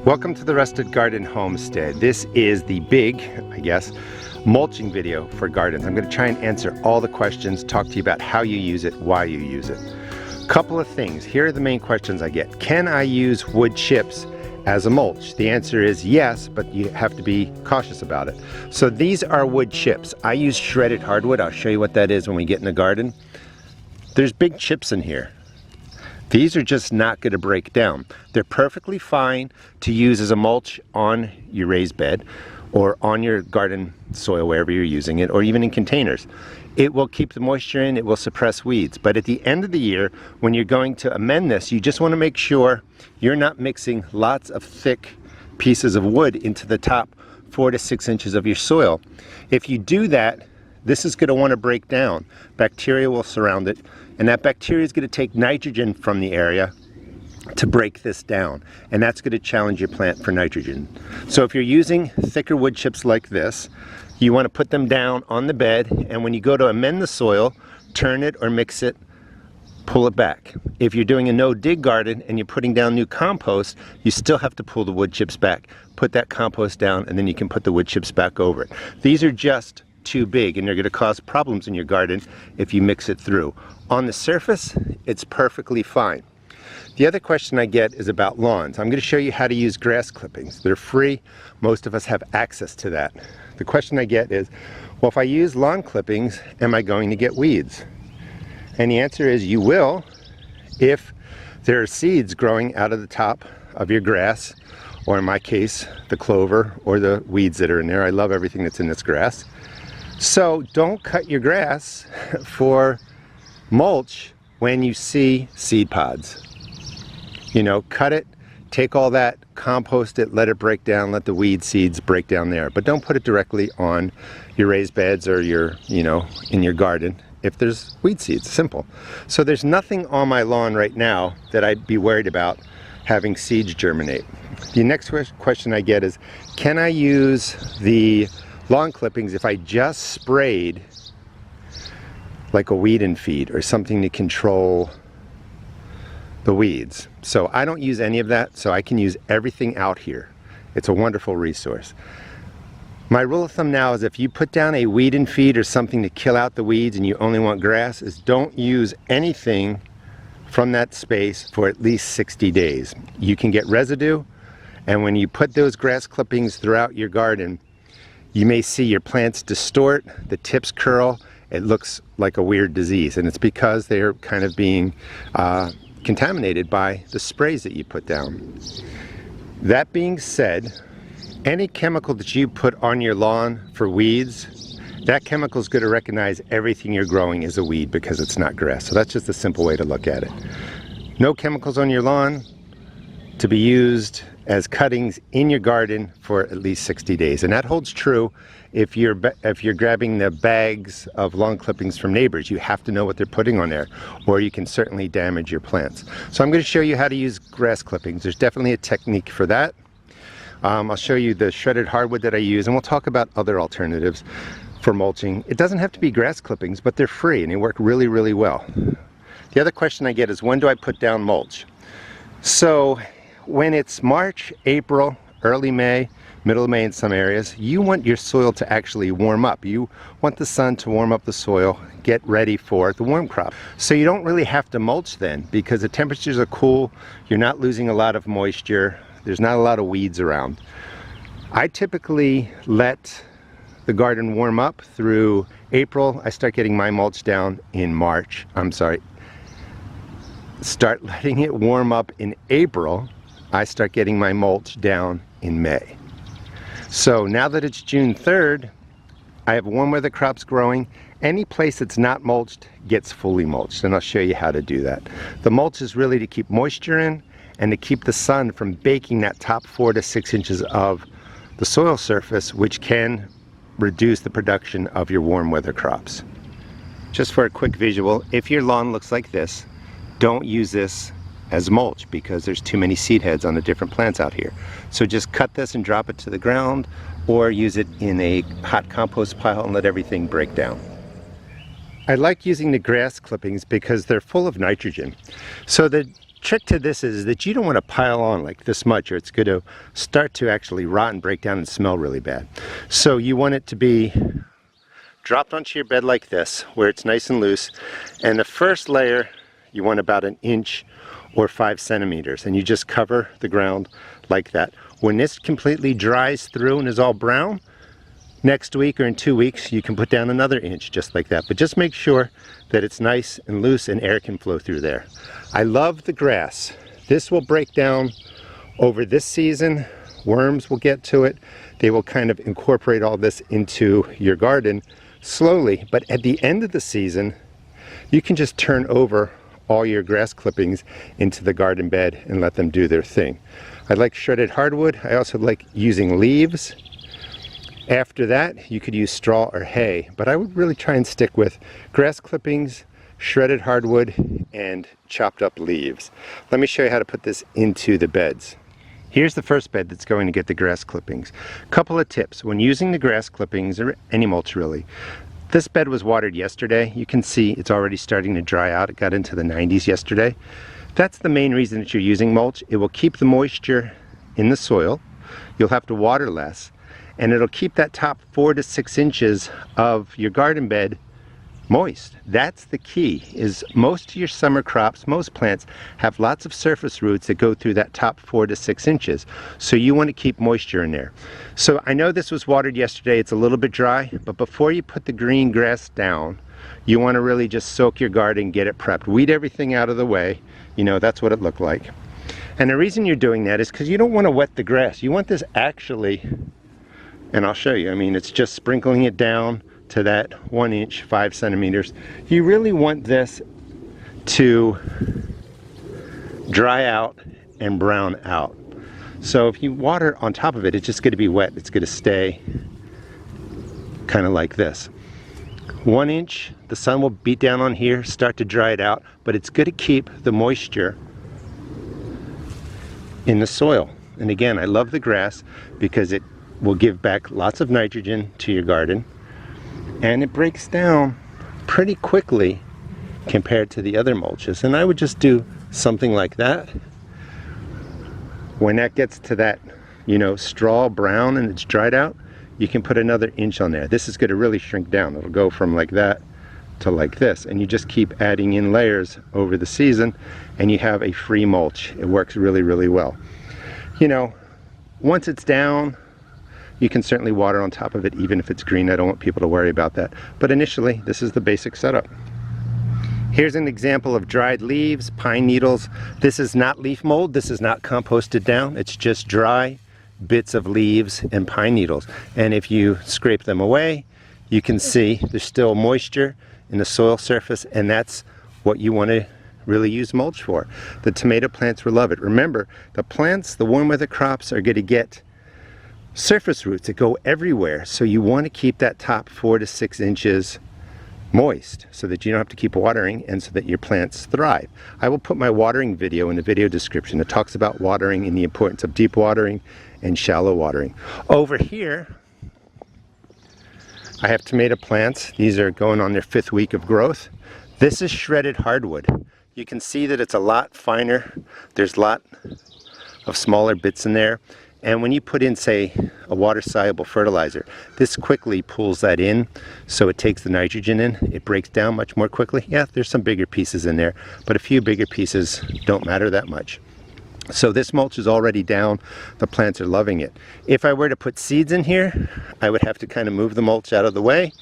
Welcome to the Rusted Garden Homestead. This is the big, I guess, mulching video for gardens. I'm going to try and answer all the questions, talk to you about how you use it, why you use it. Couple of things. Here are the main questions I get. Can I use wood chips as a mulch? The answer is yes, but you have to be cautious about it. So these are wood chips. I use shredded hardwood. I'll show you what that is when we get in the garden. There's big chips in here. These are just not going to break down. They're perfectly fine to use as a mulch on your raised bed or on your garden soil, wherever you're using it, or even in containers. It will keep the moisture in, it will suppress weeds. But at the end of the year, when you're going to amend this, you just want to make sure you're not mixing lots of thick pieces of wood into the top 4 to 6 inches of your soil. If you do that, this is going to want to break down. Bacteria will surround it, and that bacteria is going to take nitrogen from the area to break this down, and that's going to challenge your plant for nitrogen. So if you're using thicker wood chips like this, you want to put them down on the bed, and when you go to amend the soil, turn it or mix it, pull it back. If you're doing a no-dig garden and you're putting down new compost, you still have to pull the wood chips back, put that compost down, and then you can put the wood chips back over it. These are just too big, and they're going to cause problems in your garden if you mix it through. On the surface, it's perfectly fine. The other question I get is about lawns. I'm going to show you how to use grass clippings. They're free. Most of us have access to that. The question I get is, well, if I use lawn clippings, am I going to get weeds? And the answer is you will if there are seeds growing out of the top of your grass, or in my case, the clover or the weeds that are in there. I love everything that's in this grass. So don't cut your grass for mulch when you see seed pods. You know, cut it, take all that, compost it, let it break down, let the weed seeds break down there. But don't put it directly on your raised beds or your, in your garden if there's weed seeds. Simple. So there's nothing on my lawn right now that I'd be worried about having seeds germinate. The next question I get is, can I use the lawn clippings if I just sprayed like a weed and feed or something to control the weeds? So I don't use any of that, so I can use everything out here. It's a wonderful resource. My rule of thumb now is if you put down a weed and feed or something to kill out the weeds and you only want grass, is don't use anything from that space for at least 60 days. You can get residue, and when you put those grass clippings throughout your garden, you may see your plants distort, the tips curl, it looks like a weird disease, and it's because they're kind of being contaminated by the sprays that you put down. That being said, any chemical that you put on your lawn for weeds, that chemical is going to recognize everything you're growing as a weed because it's not grass. So that's just a simple way to look at it. No chemicals on your lawn to be used as cuttings in your garden for at least 60 days. And that holds true if you're grabbing the bags of lawn clippings from neighbors. You have to know what they're putting on there, or you can certainly damage your plants. So I'm going to show you how to use grass clippings. There's definitely a technique for that. I'll show you the shredded hardwood that I use, and we'll talk about other alternatives for mulching. It doesn't have to be grass clippings, but they're free and they work really, really well. The other question I get is, when do I put down mulch? So when it's March, April, early May, middle of May in some areas, you want your soil to actually warm up. You want the sun to warm up the soil, get ready for the warm crop. So you don't really have to mulch then because the temperatures are cool, you're not losing a lot of moisture, there's not a lot of weeds around. I typically let the garden warm up through April. I start getting my mulch down in March. Start letting it warm up in April. I start getting my mulch down in May. So now that it's June 3rd, I have warm weather crops growing. Any place that's not mulched gets fully mulched, and I'll show you how to do that. The mulch is really to keep moisture in and to keep the sun from baking that top 4 to 6 inches of the soil surface, which can reduce the production of your warm weather crops. Just for a quick visual, if your lawn looks like this, don't use this as mulch because there's too many seed heads on the different plants out here. So just cut this and drop it to the ground, or use it in a hot compost pile and let everything break down. I like using the grass clippings because they're full of nitrogen. So the trick to this is that you don't want to pile on like this much, or it's going to start to actually rot and break down and smell really bad. So you want it to be dropped onto your bed like this, where it's nice and loose. And the first layer, you want about 1 inch or 5 centimeters, and you just cover the ground like that. When this completely dries through and is all brown, next week or in 2 weeks, you can put down another inch just like that. But just make sure that it's nice and loose and air can flow through there. I love the grass. This will break down over this season. Worms will get to it. They will kind of incorporate all this into your garden slowly. But at the end of the season, you can just turn over all your grass clippings into the garden bed and let them do their thing. I like shredded hardwood. I also like using leaves. After that, you could use straw or hay, but I would really try and stick with grass clippings, shredded hardwood, and chopped up leaves. Let me show you how to put this into the beds. Here's the first bed that's going to get the grass clippings. Couple of tips when using the grass clippings, or any mulch really. This bed was watered yesterday. You can see it's already starting to dry out. It got into the 90s yesterday. That's the main reason that you're using mulch. It will keep the moisture in the soil. You'll have to water less. And it'll keep that top 4 to 6 inches of your garden bed moist. That's the key, is most of your summer crops, most plants, have lots of surface roots that go through that top 4 to 6 inches. So you want to keep moisture in there. So I know this was watered yesterday, it's a little bit dry, but before you put the green grass down, you want to really just soak your garden, get it prepped. Weed everything out of the way. You know, that's what it looked like. And the reason you're doing that is because you don't want to wet the grass. You want this actually, and I'll show you, I mean, it's just sprinkling it down to that 1 inch, 5 centimeters. You really want this to dry out and brown out. So if you water on top of it, it's just going to be wet. It's going to stay kind of like this. 1 inch, the sun will beat down on here, start to dry it out, but it's going to keep the moisture in the soil. And again, I love the grass because it will give back lots of nitrogen to your garden, and it breaks down pretty quickly compared to the other mulches. And I would just do something like that. When that gets to that, you know, straw brown and it's dried out, you can put another inch on there. This is going to really shrink down. It'll go from like that to like this, and you just keep adding in layers over the season and you have a free mulch. It works really, really well. You know, once it's down, you can certainly water on top of it even if it's green. I don't want people to worry about that. But initially, this is the basic setup. Here's an example of dried leaves, pine needles. This is not leaf mold. This is not composted down. It's just dry bits of leaves and pine needles. And if you scrape them away, you can see there's still moisture in the soil surface, and that's what you want to really use mulch for. The tomato plants will love it. Remember, the plants, the warm weather crops, are going to get surface roots that go everywhere, so you want to keep that top 4 to 6 inches moist so that you don't have to keep watering and so that your plants thrive. I will put my watering video in the video description. It talks about watering and the importance of deep watering and shallow watering. Over here, I have tomato plants. These are going on their 5th week of growth. This is shredded hardwood. You can see that it's a lot finer. There's a lot of smaller bits in there. And when you put in, say, a water-soluble fertilizer, this quickly pulls that in, so it takes the nitrogen in. It breaks down much more quickly. Yeah, there's some bigger pieces in there, but a few bigger pieces don't matter that much. So this mulch is already down. The plants are loving it. If I were to put seeds in here, I would have to kind of move the mulch out of the way,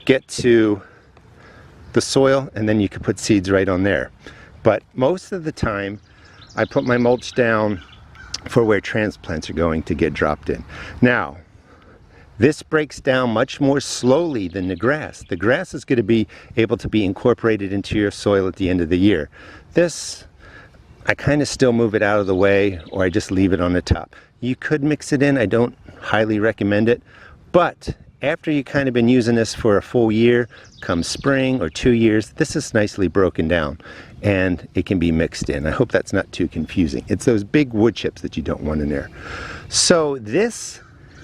get to the soil, and then you could put seeds right on there. But most of the time, I put my mulch down for where transplants are going to get dropped in. Now, this breaks down much more slowly than the grass. The grass is going to be able to be incorporated into your soil at the end of the year. This, I kind of still move it out of the way, or I just leave it on the top. You could mix it in. I don't highly recommend it, but after you kind of been using this for a full year, come spring or 2 years, this is nicely broken down and it can be mixed in. I hope that's not too confusing. It's those big wood chips that you don't want in there. So this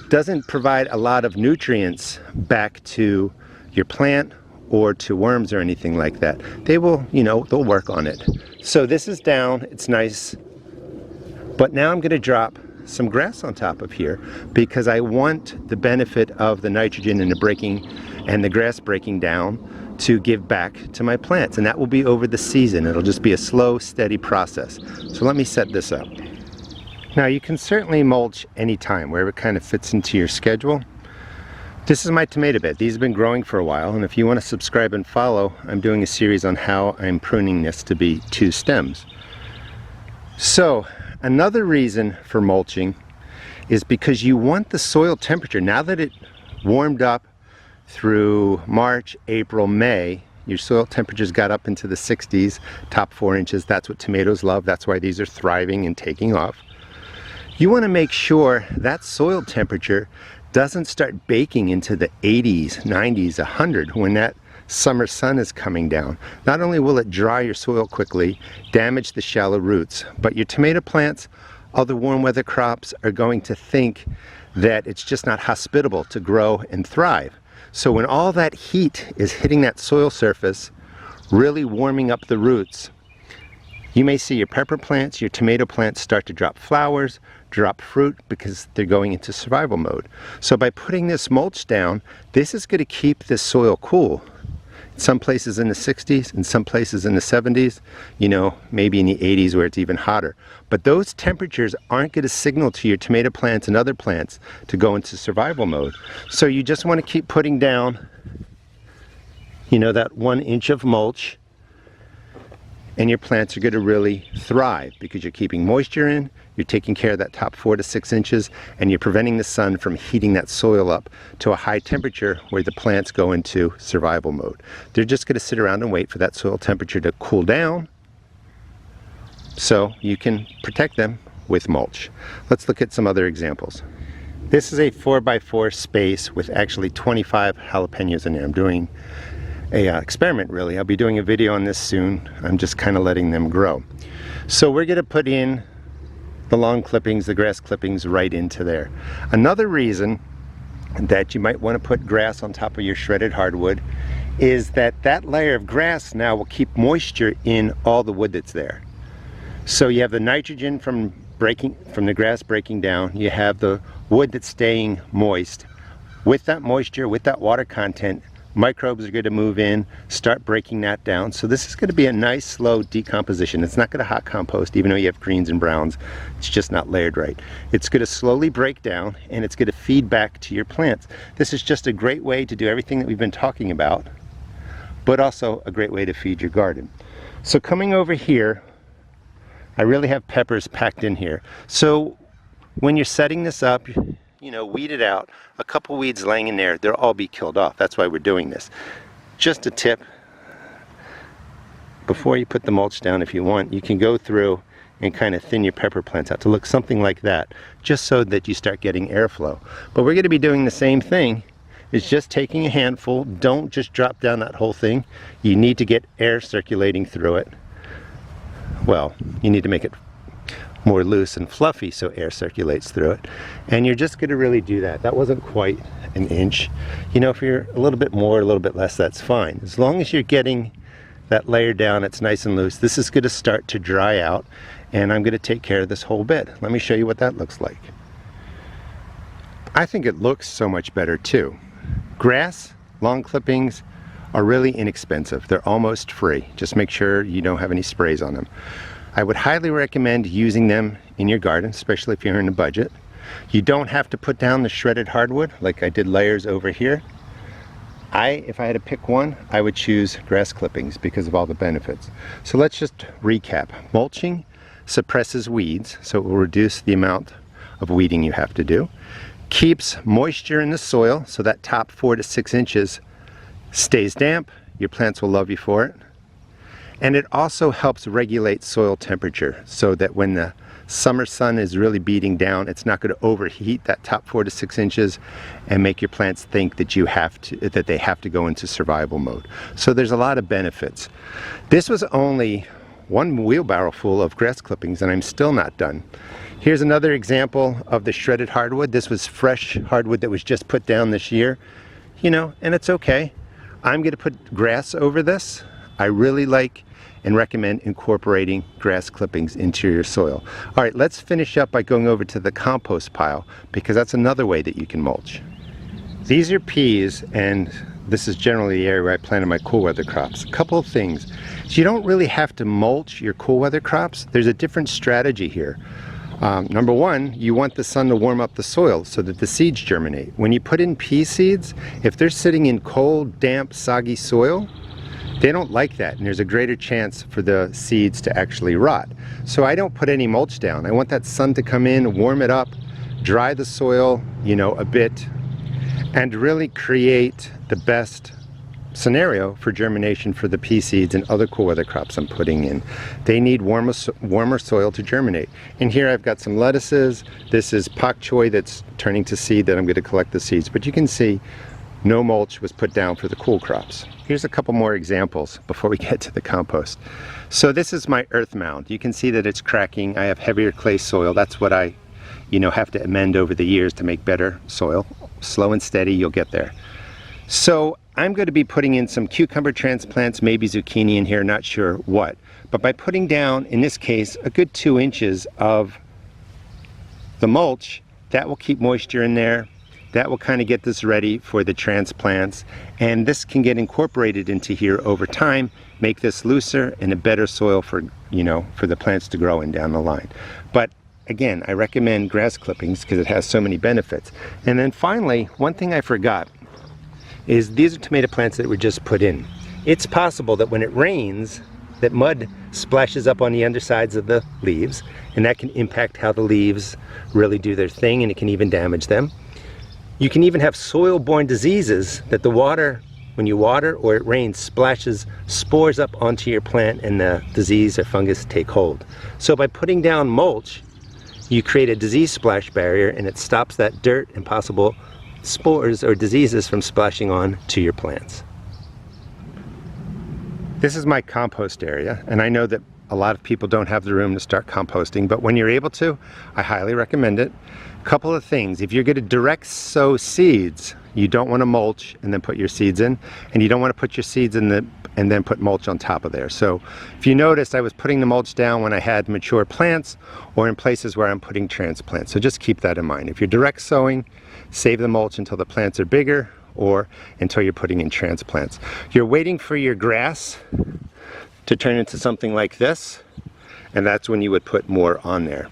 doesn't provide a lot of nutrients back to your plant or to worms or anything like that. They will, they'll work on it. So this is down, it's nice. But now I'm going to drop some grass on top of here because I want the benefit of the nitrogen and the grass breaking down to give back to my plants, and that will be over the season. It'll just be a slow, steady process. So let me set this up. Now you can certainly mulch anytime, wherever it kind of fits into your schedule. This is my tomato bed. These have been growing for a while, and if you want to subscribe and follow, I'm doing a series on how I'm pruning this to be 2 stems. So another reason for mulching is because you want the soil temperature, now that it warmed up through March, April, May, your soil temperatures got up into the 60s, top 4 inches. That's what tomatoes love. That's why these are thriving and taking off. You want to make sure that soil temperature doesn't start baking into the 80s, 90s, 100 when that summer sun is coming down. Not only will it dry your soil quickly, damage the shallow roots, but your tomato plants, other warm weather crops are going to think that it's just not hospitable to grow and thrive. So when all that heat is hitting that soil surface, really warming up the roots, you may see your pepper plants, your tomato plants start to drop flowers, drop fruit, because they're going into survival mode. So by putting this mulch down, this is going to keep this soil cool. Some places in the 60s, and some places in the 70s, maybe in the 80s where it's even hotter. But those temperatures aren't going to signal to your tomato plants and other plants to go into survival mode. So you just want to keep putting down, that 1 inch of mulch, and your plants are going to really thrive because you're keeping moisture in, you're taking care of that top 4 to 6 inches, and you're preventing the sun from heating that soil up to a high temperature where the plants go into survival mode. They're just going to sit around and wait for that soil temperature to cool down so you can protect them with mulch. Let's look at some other examples. This is a 4x4 space with actually 25 jalapenos in there. I'm doing a experiment, really. I'll be doing a video on this soon. I'm just kind of letting them grow. So we're going to put in the lawn clippings, the grass clippings right into there. Another reason that you might want to put grass on top of your shredded hardwood is that that layer of grass now will keep moisture in all the wood that's there. So you have the nitrogen from the grass breaking down, you have the wood that's staying moist. With that moisture, with that water content, microbes are going to move in, start breaking that down. So this is going to be a nice slow decomposition. It's not going to hot compost, even though you have greens and browns. It's just not layered right. It's going to slowly break down, and it's going to feed back to your plants. This is just a great way to do everything that we've been talking about, but also a great way to feed your garden. So coming over here, I really have peppers packed in here. So when you're setting this up, weed it out. A couple weeds laying in there, they'll all be killed off. That's why we're doing this. Just a tip, before you put the mulch down, if you want, you can go through and kind of thin your pepper plants out to look something like that, just so that you start getting airflow. But we're going to be doing the same thing. It's just taking a handful. Don't just drop down that whole thing. You need to get air circulating through it. Well, you need to make it more loose and fluffy so air circulates through it, and you're just going to really do that. That wasn't quite an inch. If you're a little bit more, a little bit less, that's fine. As long as you're getting that layer down, it's nice and loose. This is going to start to dry out, and I'm going to take care of this whole bed. Let me show you what that looks like. I think it looks so much better too. Grass, lawn clippings are really inexpensive. They're almost free. Just make sure you don't have any sprays on them. I would highly recommend using them in your garden, especially if you're in a budget. You don't have to put down the shredded hardwood like I did layers over here. If I had to pick one, I would choose grass clippings because of all the benefits. So let's just recap. Mulching suppresses weeds, so it will reduce the amount of weeding you have to do. Keeps moisture in the soil, so that top 4 to 6 inches stays damp. Your plants will love you for it. And it also helps regulate soil temperature so that when the summer sun is really beating down, it's not going to overheat that top 4 to 6 inches and make your plants think that they have to go into survival mode. So there's a lot of benefits. This was only one wheelbarrow full of grass clippings, and I'm still not done. Here's another example of the shredded hardwood. This was fresh hardwood that was just put down this year, and it's okay. I'm going to put grass over this. I really like and recommend incorporating grass clippings into your soil. All right, let's finish up by going over to the compost pile, because that's another way that you can mulch. These are peas, and this is generally the area where I planted my cool weather crops. A couple of things. So you don't really have to mulch your cool weather crops. There's a different strategy here. Number one, you want the sun to warm up the soil so that the seeds germinate. When you put in pea seeds, if they're sitting in cold, damp, soggy soil, they don't like that, and there's a greater chance for the seeds to actually rot. So I don't put any mulch down. I want that sun to come in, warm it up, dry the soil, a bit, and really create the best scenario for germination for the pea seeds and other cool weather crops I'm putting in. They need warmer soil to germinate. And here I've got some lettuces. This is pak choi that's turning to seed that I'm going to collect the seeds. But you can see no mulch was put down for the cool crops. Here's a couple more examples before we get to the compost. So this is my earth mound. You can see that it's cracking. I have heavier clay soil. That's what I have to amend over the years to make better soil. Slow and steady, you'll get there. So I'm going to be putting in some cucumber transplants, maybe zucchini in here, not sure what. But by putting down, in this case, a good 2 inches of the mulch, that will keep moisture in there. That will kind of get this ready for the transplants, and this can get incorporated into here over time, make this looser and a better soil for the plants to grow in down the line. But again, I recommend grass clippings because it has so many benefits. And then finally, one thing I forgot is these are tomato plants that were just put in. It's possible that when it rains, that mud splashes up on the undersides of the leaves, and that can impact how the leaves really do their thing, and it can even damage them. You can even have soil-borne diseases that the water, when you water or it rains, splashes spores up onto your plant and the disease or fungus take hold. So by putting down mulch, you create a disease splash barrier, and it stops that dirt and possible spores or diseases from splashing on to your plants. This is my compost area, and I know that a lot of people don't have the room to start composting, but when you're able to, I highly recommend it. Couple of things. If you're going to direct sow seeds, you don't want to mulch and then put your seeds in, and you don't want to put your seeds in and then put mulch on top of there. So if you noticed, I was putting the mulch down when I had mature plants or in places where I'm putting transplants. So just keep that in mind. If you're direct sowing, save the mulch until the plants are bigger or until you're putting in transplants. You're waiting for your grass to turn into something like this, and that's when you would put more on there.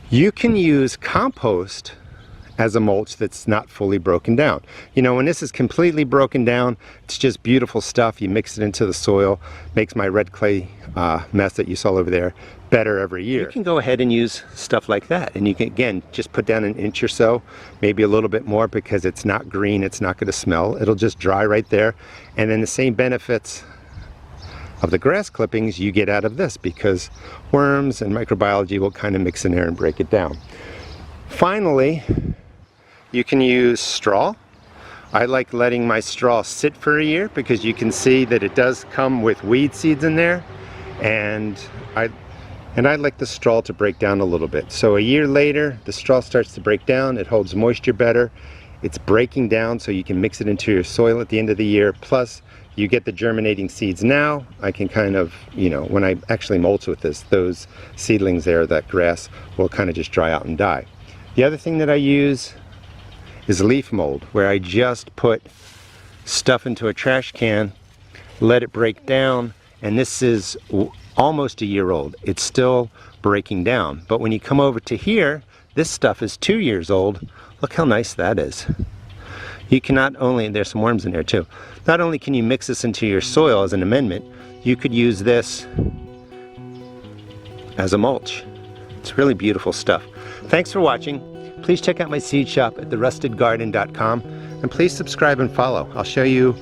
You can use compost as a mulch that's not fully broken down. When this is completely broken down, it's just beautiful stuff. You mix it into the soil, makes my red clay mess that you saw over there better every year. You can go ahead and use stuff like that, and you can, again, just put down 1 inch or so, maybe a little bit more, because it's not green, it's not going to smell. It'll just dry right there, and then the same benefits of the grass clippings you get out of this, because worms and microbiology will kind of mix in there and break it down. Finally, you can use straw. I like letting my straw sit for a year because you can see that it does come with weed seeds in there, and I like the straw to break down a little bit. So a year later, the straw starts to break down, it holds moisture better, it's breaking down so you can mix it into your soil at the end of the year, plus you get the germinating seeds now. I can kind of, when I actually mulch with this, those seedlings there, that grass, will kind of just dry out and die. The other thing that I use is leaf mold, where I just put stuff into a trash can, let it break down, and this is almost a year old. It's still breaking down. But when you come over to here, this stuff is 2 years old. Look how nice that is. You can not only, there's some worms in there too, not only can you mix this into your soil as an amendment, you could use this as a mulch. It's really beautiful stuff. Thanks for watching. Please check out my seed shop at therustedgarden.com, and please subscribe and follow. I'll show you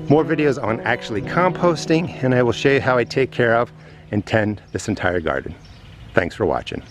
more videos on actually composting, and I will show you how I take care of and tend this entire garden. Thanks for watching.